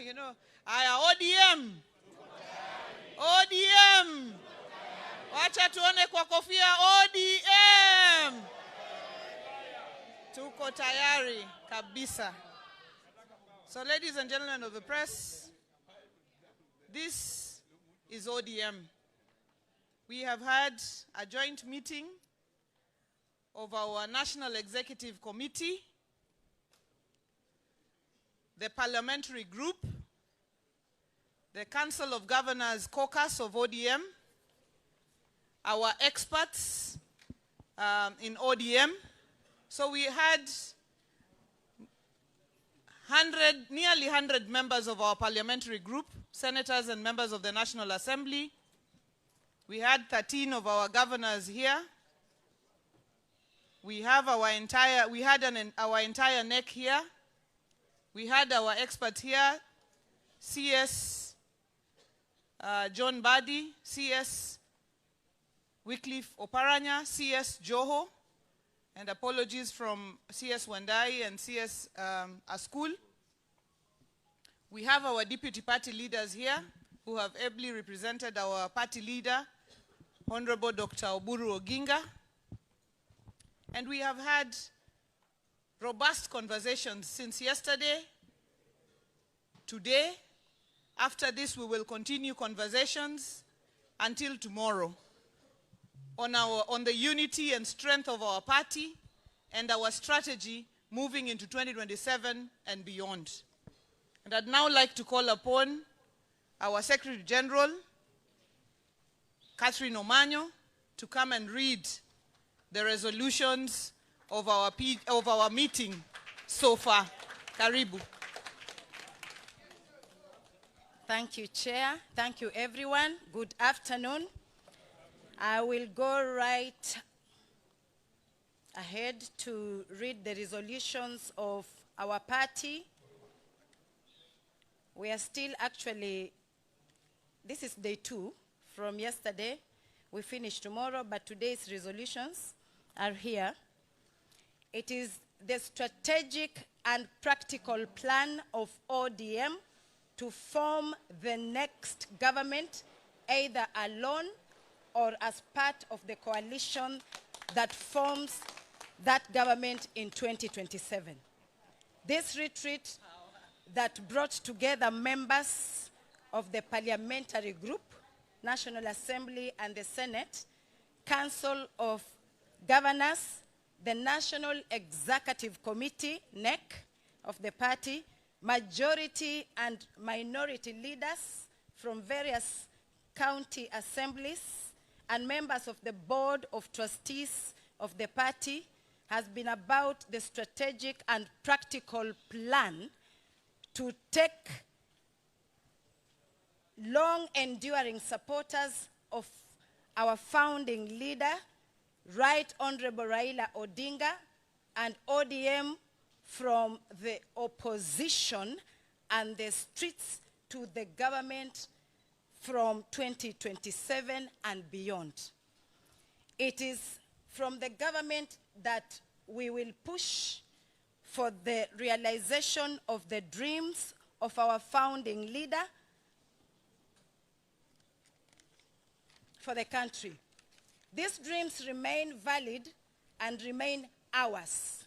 You know, ODM. ODM. Wacha tuone kwa kofia ODM. Tuko tayari kabisa. So ladies and gentlemen of the press, this is ODM. We have had a joint meeting of our National Executive Committee, the Parliamentary Group, the Council of Governors Caucus of ODM, our experts in ODM. So we had nearly 100 members of our parliamentary group, senators and members of the National Assembly. We had 13 of our governors here. We have our entire NEC here. We had our expert here, CS John Badi, CS Wycliffe Oparanya, CS Joho, and apologies from CS Wandai and CS Askul. We have our deputy party leaders here who have ably represented our party leader, Honorable Dr. Oburu Oginga. And we have had robust conversations since yesterday, today. After this, we will continue conversations until tomorrow on the unity and strength of our party and our strategy moving into 2027 and beyond. And I'd now like to call upon our Secretary General, Catherine Omanyo, to come and read the resolutions of our meeting so far. Karibu. Thank you, Chair. Thank you, everyone. Good afternoon. I will go right ahead to read the resolutions of our party. We are still actually, this is day 2 from yesterday. We finish tomorrow, but today's resolutions are here. It is the strategic and practical plan of ODM to form the next government, either alone or as part of the coalition that forms that government in 2027. This retreat that brought together members of the parliamentary group, National Assembly and the Senate, Council of Governors, the National Executive Committee, NEC, of the party, majority and minority leaders from various county assemblies, and members of the Board of Trustees of the party, has been about the strategic and practical plan to take long-enduring supporters of our founding leader, Right Honorable Raila Odinga, and ODM from the opposition and the streets to the government from 2027 and beyond. It is from the government that we will push for the realization of the dreams of our founding leader for the country. These dreams remain valid and remain ours.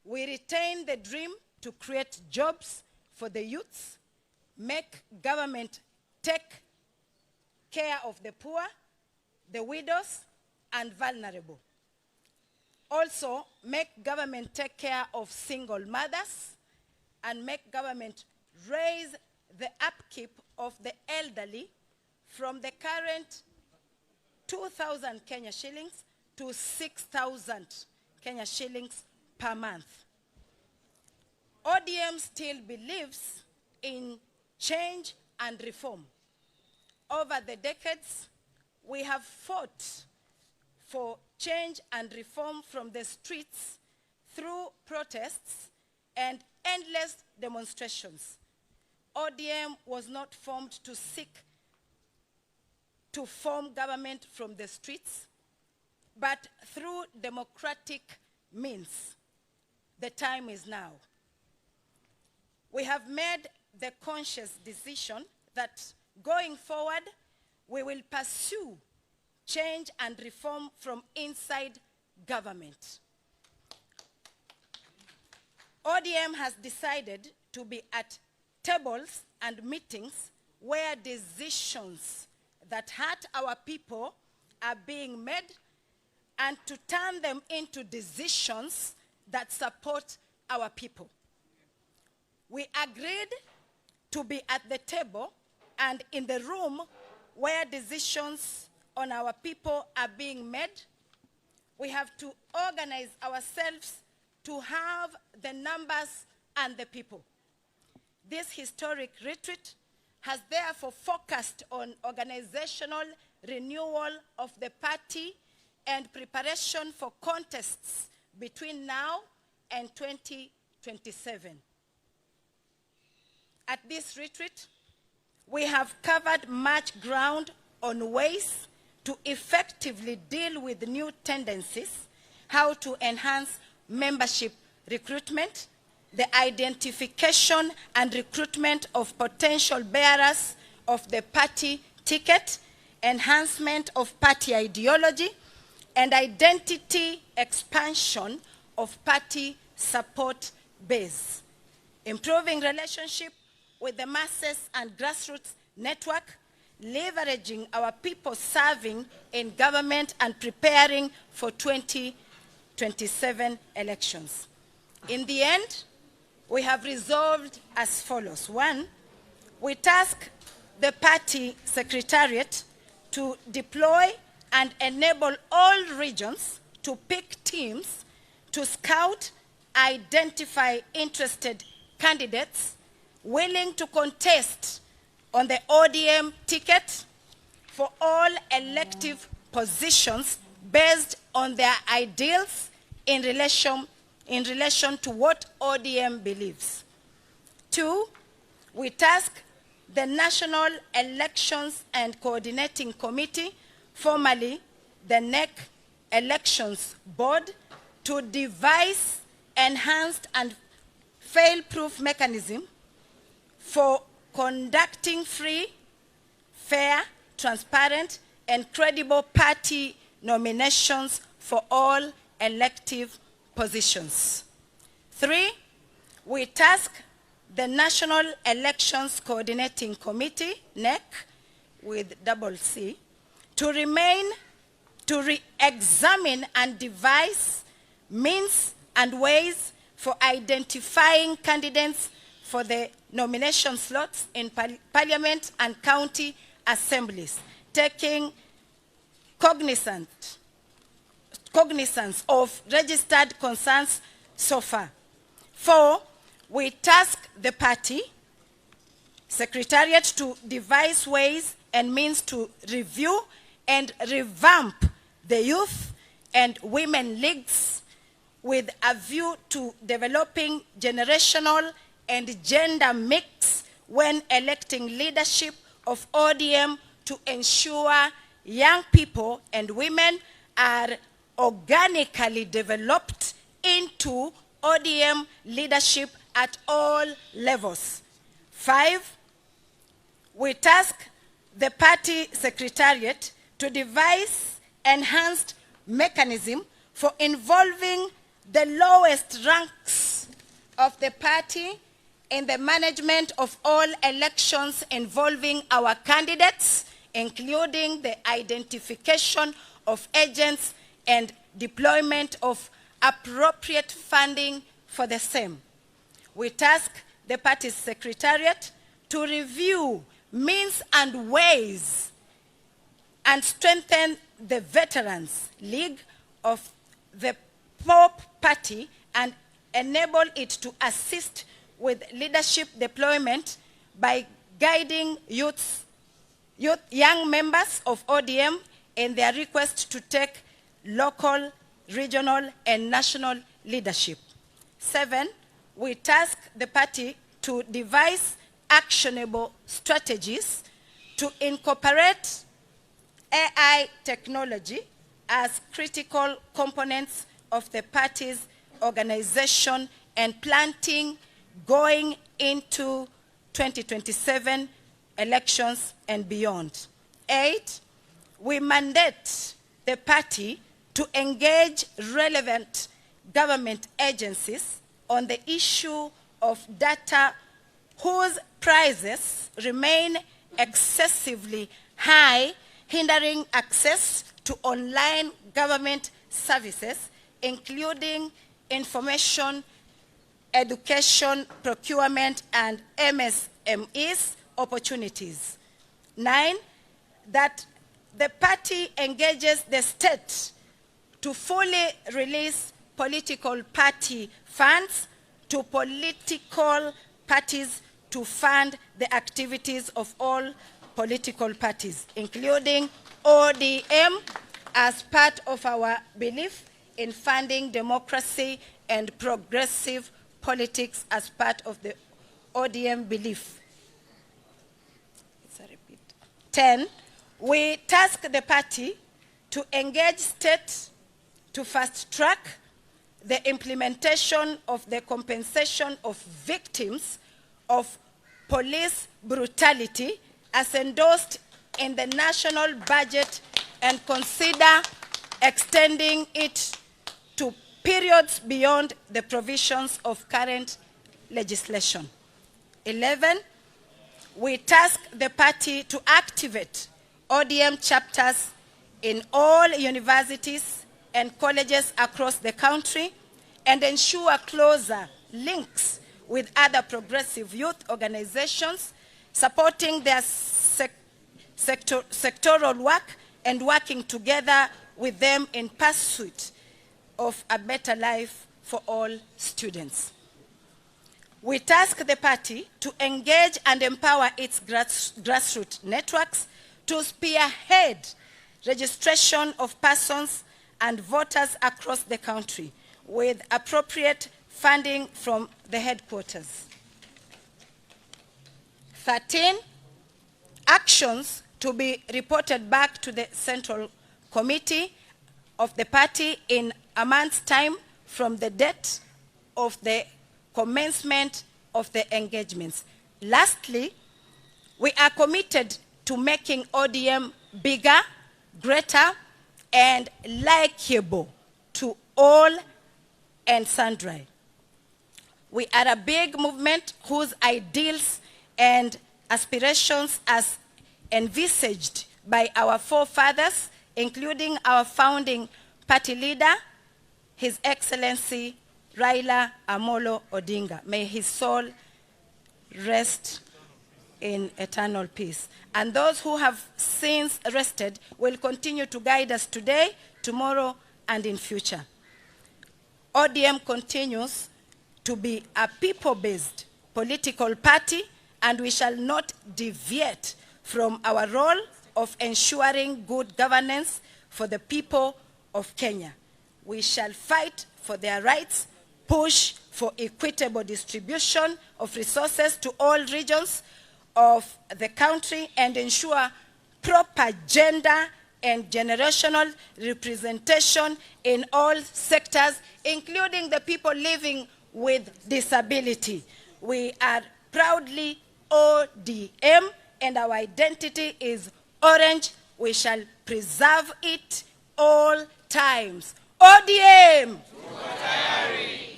We retain the dream to create jobs for the youths, make government take care of the poor, the widows, and vulnerable. Also, make government take care of single mothers, and make government raise the upkeep of the elderly from the current 2,000 Kenya shillings to 6,000 Kenya shillings per month. ODM still believes in change and reform. Over the decades, we have fought for change and reform from the streets through protests and endless demonstrations. ODM was not formed to seek to form government from the streets, but through democratic means. The time is now. We have made the conscious decision that going forward, we will pursue change and reform from inside government. ODM has decided to be at tables and meetings where decisions that hurt our people are being made, and to turn them into decisions that support our people. We agreed to be at the table and in the room where decisions on our people are being made. We have to organize ourselves to have the numbers and the people. This historic retreat has therefore focused on organizational renewal of the party and preparation for contests between now and 2027. At this retreat, we have covered much ground on ways to effectively deal with new tendencies, how to enhance membership recruitment, the identification and recruitment of potential bearers of the party ticket, enhancement of party ideology, and identity expansion of party support base, improving relationship with the masses and grassroots network, leveraging our people serving in government and preparing for 2027 elections. In the end, we have resolved as follows. One, we task the party secretariat to deploy and enable all regions to pick teams to scout, identify interested candidates willing to contest on the ODM ticket for all elective positions based on their ideals in relation to what ODM believes. Two, we task the National Elections and Coordinating Committee, formerly the NEC Elections Board, to devise enhanced and fail-proof mechanism for conducting free, fair, transparent, and credible party nominations for all elective positions. Three, we task the National Elections Coordinating Committee, NEC, with double C, to re-examine and devise means and ways for identifying candidates for the nomination slots in Parliament and county assemblies, taking cognizance of registered concerns so far. Four, we task the party secretariat to devise ways and means to review and revamp the youth and women leagues with a view to developing generational and gender mix when electing leadership of ODM to ensure young people and women are organically developed into ODM leadership at all levels. Five, we task the party secretariat to devise enhanced mechanism for involving the lowest ranks of the party in the management of all elections involving our candidates, including the identification of agents and deployment of appropriate funding for the same. We task the party secretariat to review means and ways and strengthen the Veterans League of the Pope Party and enable it to assist with leadership deployment by guiding young members of ODM in their request to take local, regional, and national leadership. Seven, we task the party to devise actionable strategies to incorporate AI technology as critical components of the party's organization and planting going into 2027 elections and beyond. 8, we mandate the party to engage relevant government agencies on the issue of data whose prices remain excessively high, hindering access to online government services, including information, education, procurement, and MSMEs opportunities. 9, that the party engages the state to fully release political party funds to political parties to fund the activities of all political parties, including ODM, as part of our belief in funding democracy and progressive politics as part of the ODM belief. It's a repeat. 10, we task the party to engage states to fast-track the implementation of the compensation of victims of police brutality as endorsed in the national budget and consider extending it to periods beyond the provisions of current legislation. 11, we task the party to activate ODM chapters in all universities and colleges across the country and ensure closer links with other progressive youth organizations, supporting their sectoral work and working together with them in pursuit of a better life for all students. We task the party to engage and empower its grassroots networks to spearhead registration of persons and voters across the country with appropriate funding from the headquarters. 13, actions to be reported back to the Central Committee of the party in a month's time from the date of the commencement of the engagements. Lastly, we are committed to making ODM bigger, greater, and likable to all and sundry. We are a big movement whose ideals and aspirations as envisaged by our forefathers, including our founding party leader, His Excellency Raila Amolo Odinga. May his soul rest in eternal peace. And those who have since rested will continue to guide us today, tomorrow, and in future. ODM continues to be a people-based political party, and we shall not deviate from our role of ensuring good governance for the people of Kenya. We shall fight for their rights, push for equitable distribution of resources to all regions of the country, and ensure proper gender and generational representation in all sectors, including the people living with disability. We are proudly ODM, and our identity is orange. We shall preserve it all times. ODM!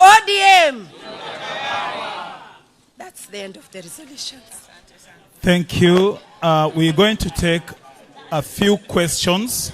ODM! That's the end of the resolutions. Thank you. We're going to take a few questions,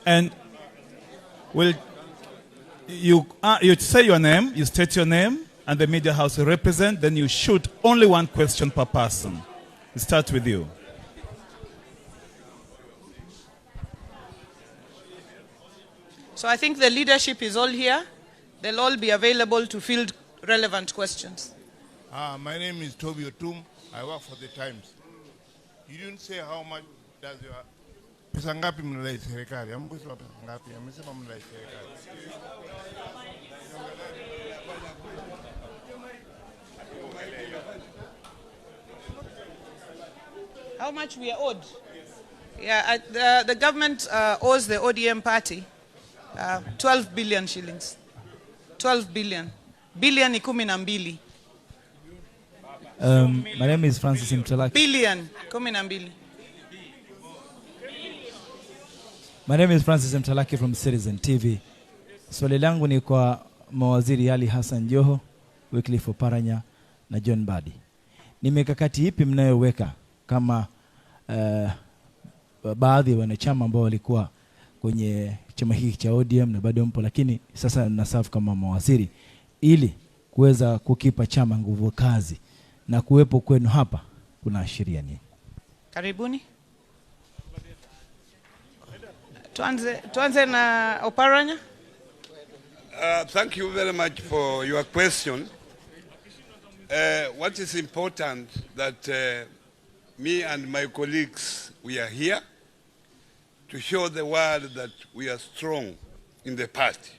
and you say your name, you state your name, and the media house you represent, then you shoot only one question per person. We start with you. So I think the leadership is all here. They'll all be available to field relevant questions. My name is Toby Otum. I work for the Times. You didn't say how much does your pesa ngapi mnalai serikali? Amkusema pesa ngapi? Amesema mnalai serikali. How much we are owed? Yeah, the government owes the ODM party 12 billion shillings. 12 billion. Billion ni 12. My name is Francis Mtalaki. Billion, 12. My name is Francis Mtalaki from Citizen TV. Swali langu ni kwa mawaziri Ali Hassan Joho, Wycliffe Oparanya na John Mbadi. Ni mikakati ipi mnayoweka kama baadhi ya wanachama ambao walikuwa kwenye chama hiki cha ODM na bado mpo, lakini sasa mnasafu kama mawaziri, ili kuweza kukipa chama nguvu kazi na kuwepo kwenu hapa kuna ashiria nini? Karibuni. Tuanze na Oparanya. Thank you very much for your question. What is important that me and my colleagues, we are here to show the world that we are strong in the party.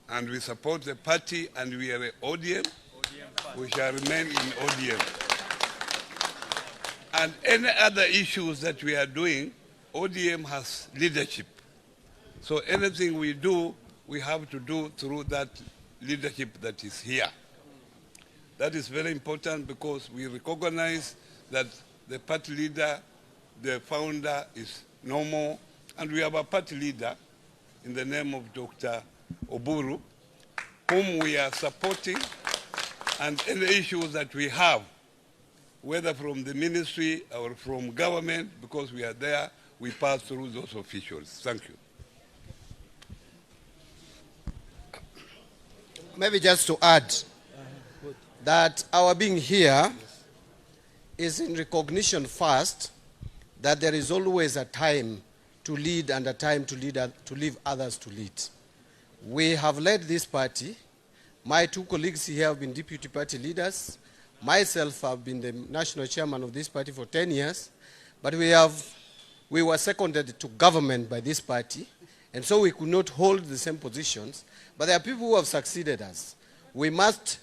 And we support the party, and we are ODM. We shall remain in ODM. And any other issues that we are doing, ODM has leadership. So anything we do, we have to do through that leadership that is here. That is very important because we recognize that the party leader, the founder is no more, and we have a party leader in the name of Dr. Oburu, whom we are supporting, and any issues that we have, whether from the ministry or from government, because we are there, we pass through those officials. Thank you. Maybe just to add that our being here is in recognition first that there is always a time to lead and a time to leave others to lead. We have led this party. My two colleagues here have been deputy party leaders. Myself have been the national chairman of this party for 10 years. But we were seconded to government by this party, and so we could not hold the same positions. But there are people who have succeeded us. We must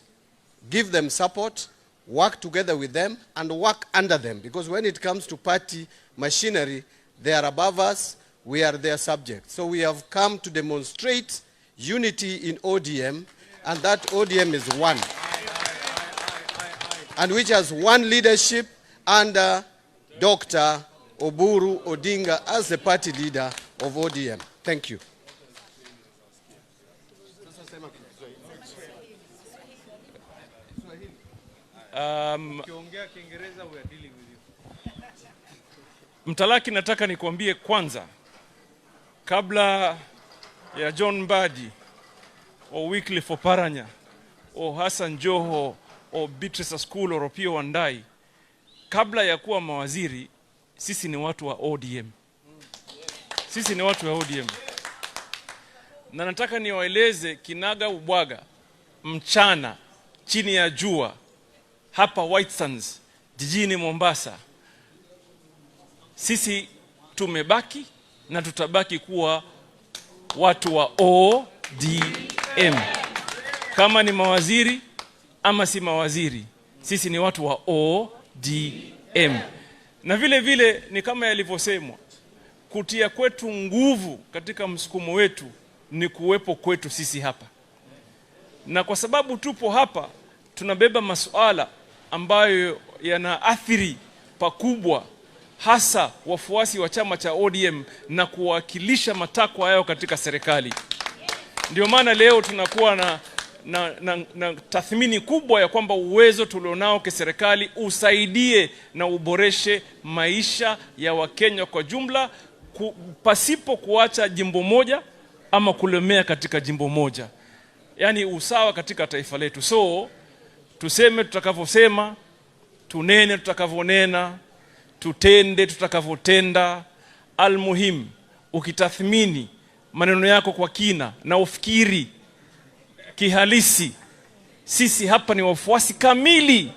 give them support, work together with them, and work under them. Because when it comes to party machinery, they are above us, we are their subjects. So we have come to demonstrate unity in ODM, and that ODM is one. And which has one leadership under Dr. Oburu Odinga as the party leader of ODM. Thank you. Mtalaki, nataka nikuambie kwanza, kabla ya John Mbadi o Wycliffe Oparanya o Hassan Joho o Beatrice School o Ropio Wandai, kabla ya kuwa mawaziri, sisi ni watu wa ODM. Sisi ni watu wa ODM. Na nataka niwaeleze kinaga ubwaga, mchana, chini ya jua, hapa White Sands, jijini Mombasa. Sisi tumebaki na tutabaki kuwa watu wa ODM. Kama ni mawaziri ama si mawaziri, sisi ni watu wa ODM. Na vile vile ni kama yalivyosemwa, kutia kwetu nguvu katika msukumo wetu ni kuwepo kwetu sisi hapa. Na kwa sababu tupo hapa, tunabeba masuala ambayo yanaathiri pakubwa hasa wafuasi wa chama cha ODM na kuwakilisha matakwa yao katika serikali. Ndio maana leo tunakuwa na tathmini kubwa ya kwamba uwezo tulionao kiserikali usaidie na uboreshe maisha ya Wakenya kwa jumla, pasipo kuacha jimbo moja ama kulemea katika jimbo moja. Yani usawa katika taifa letu. So tuseme tutakavyosema, tunene tutakavyonena, tutende tutakavyotenda. Almuhim, ukitathmini maneno yako kwa kina na ufikiri kihalisi, sisi hapa ni wafuasi kamili,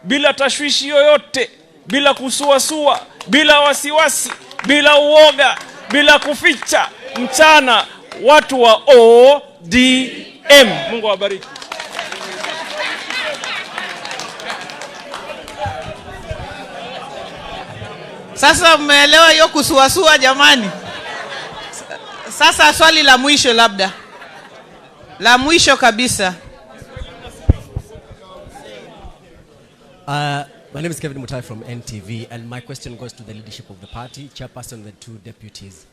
bila tashwishi yoyote, bila kusuasua, bila wasiwasi, bila uoga, bila kuficha mchana, watu wa ODM. Mungu awabariki. Sasa mmeelewa hiyo kusuasua jamani? Sasa swali la mwisho, labda la mwisho kabisa. My name is Kevin Mutai from NTV, and my question goes to the leadership of the party, chairperson and the two deputies.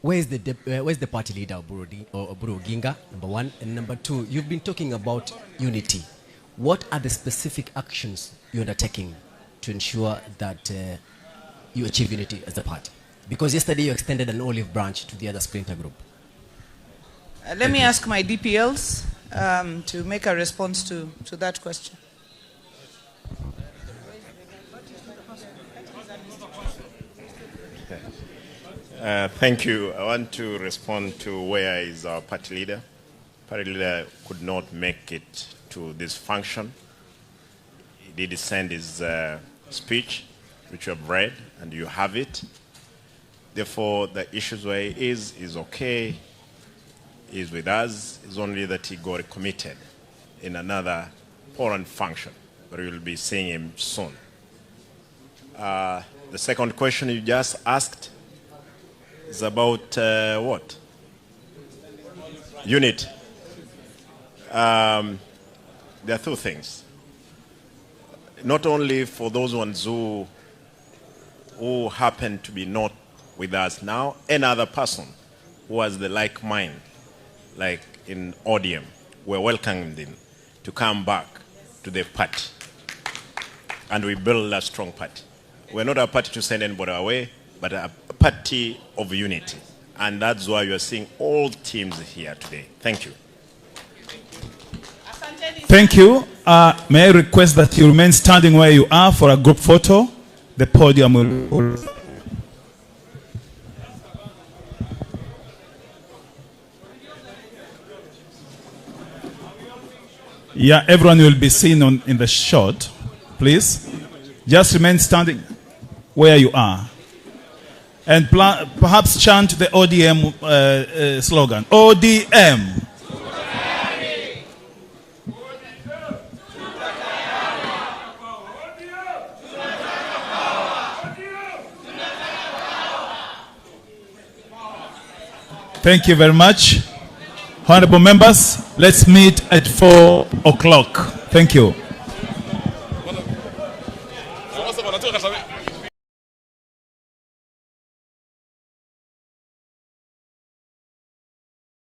Where's the party leader, Oburu Oginga, number one? And number two, you've been talking about unity. What are the specific actions you're undertaking to ensure that you achieve unity as a party? Because yesterday you extended an olive branch to the other splinter group. Let me ask my DPLs to make a response to that question. Thank you. I want to respond to where is our party leader. Party leader could not make it to this function. He did send his speech, which you have read, and you have it. Therefore, the issues where he is okay. He's with us. It's only that he got committed in another foreign function, but we will be seeing him soon. The second question you just asked is about what? Unity. There are two things. Not only for those ones who happen to be not with us now, any other person who has the like mind, like in ODM, we're welcoming them to come back to the party. And we build a strong party. We're not a party to send anybody away, but a party of unity. And that's why you're seeing all teams here today. Thank you. Thank you. May I request that you remain standing where you are for a group photo? The podium will... Yeah, everyone will be seen in the shot, please. Just remain standing where you are. And perhaps chant the ODM slogan. ODM. Thank you very much. Honorable members, let's meet at 4 o'clock. Thank you.